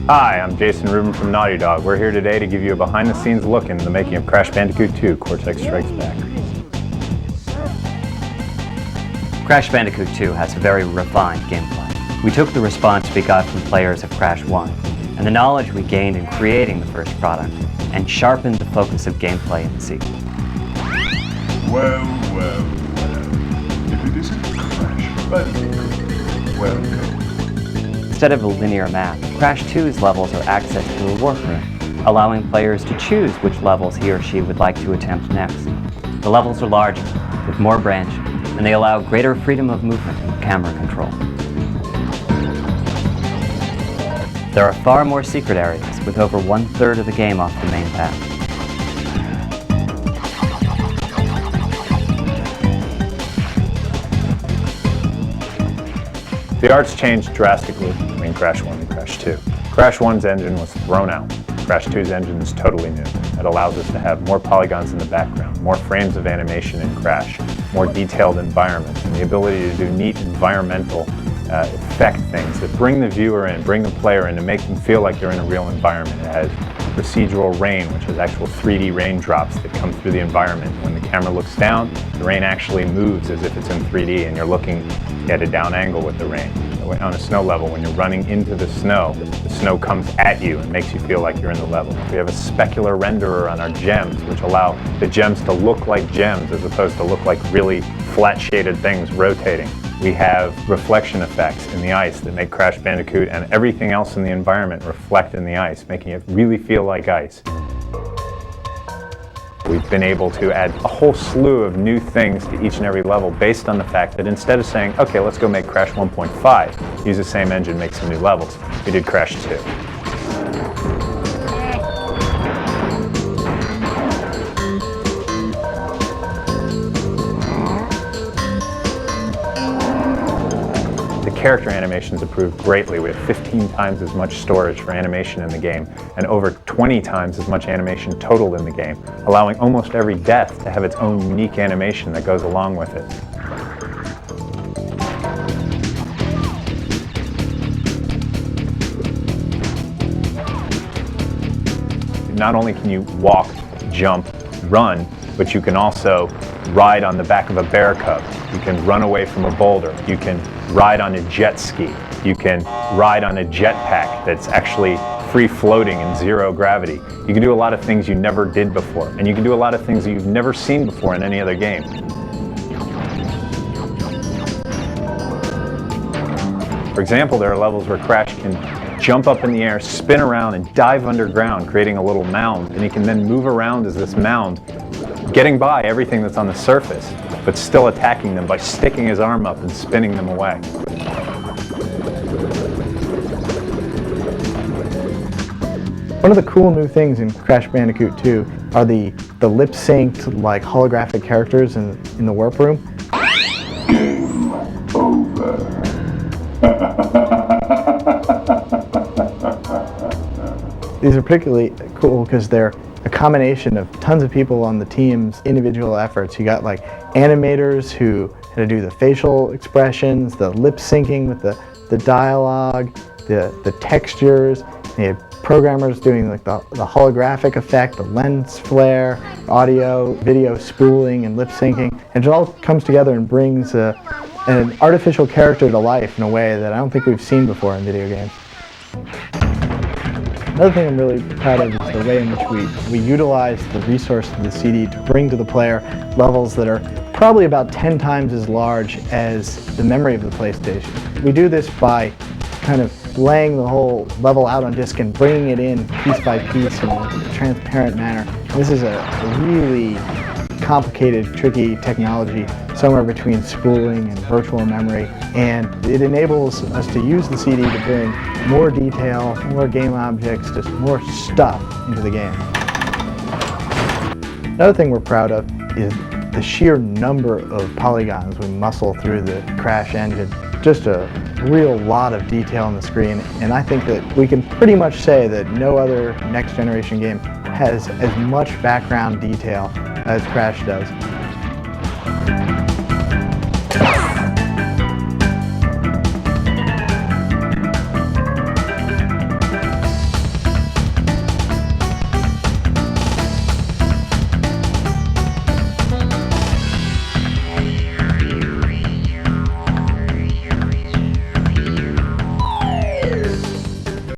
Hi, I'm Jason Rubin from Naughty Dog. We're here today to give you a behind-the-scenes look into the making of Crash Bandicoot 2, Cortex Strikes Back. Crash Bandicoot 2 has a very refined gameplay. We took the response we got from players of Crash 1, and the knowledge we gained in creating the first product, and sharpened the focus of gameplay in the sequel. Well. If it isn't Crash Bandicoot, well, no. Instead of a linear map, Crash 2's levels are accessed through a workroom, allowing players to choose which levels he or she would like to attempt next. The levels are larger, with more branches, and they allow greater freedom of movement and camera control. There are far more secret areas, with over 1/3 of the game off the main path. The art's changed drastically between Crash 1 and Crash 2. Crash 1's engine was thrown out. Crash 2's engine is totally new. It allows us to have more polygons in the background, more frames of animation in Crash, more detailed environments, and the ability to do neat environmental effect things that bring the viewer in, bring the player in, and make them feel like they're in a real environment. It has procedural rain, which is actual 3D raindrops that come through the environment. When the camera looks down, the rain actually moves as if it's in 3D, and you're looking at a down angle with the rain. On a snow level, when you're running into the snow comes at you and makes you feel like you're in the level. We have a specular renderer on our gems, which allow the gems to look like gems as opposed to look like really flat shaded things rotating. We have reflection effects in the ice that make Crash Bandicoot and everything else in the environment reflect in the ice, making it really feel like ice. We've been able to add a whole slew of new things to each and every level based on the fact that instead of saying, okay, let's go make Crash 1.5, use the same engine, make some new levels, we did Crash 2. Character animations improved greatly. We have 15 times as much storage for animation in the game and over 20 times as much animation total in the game, allowing almost every death to have its own unique animation that goes along with it. Not only can you walk, jump, run, but you can also ride on the back of a bear cub. You can run away from a boulder. You can ride on a jet ski. You can ride on a jetpack that's actually free floating in zero gravity. You can do a lot of things you never did before, and you can do a lot of things that you've never seen before in any other game. For example, there are levels where Crash can jump up in the air, spin around, and dive underground, creating a little mound, and he can then move around as this mound, getting by everything that's on the surface, but still attacking them by sticking his arm up and spinning them away. One of the cool new things in Crash Bandicoot 2 are the lip-synced, like, holographic characters in the warp room. These are particularly cool because they're a combination of tons of people on the team's individual efforts. You got like animators who had to do the facial expressions, the lip syncing with the dialogue, the textures. You had programmers doing like the holographic effect, the lens flare, audio, video spooling, and lip syncing. And it all comes together and brings an artificial character to life in a way that I don't think we've seen before in video games. Another thing I'm really proud of is the way in which we utilize the resource of the CD to bring to the player levels that are probably about 10 times as large as the memory of the PlayStation. We do this by kind of laying the whole level out on disk and bringing it in piece by piece in a transparent manner. This is a really complicated, tricky technology, somewhere between spooling and virtual memory, and it enables us to use the CD to bring more detail, more game objects, just more stuff into the game. Another thing we're proud of is the sheer number of polygons we muscle through the Crash engine. Just a real lot of detail on the screen, and I think that we can pretty much say that no other next generation game has as much background detail as Crash does.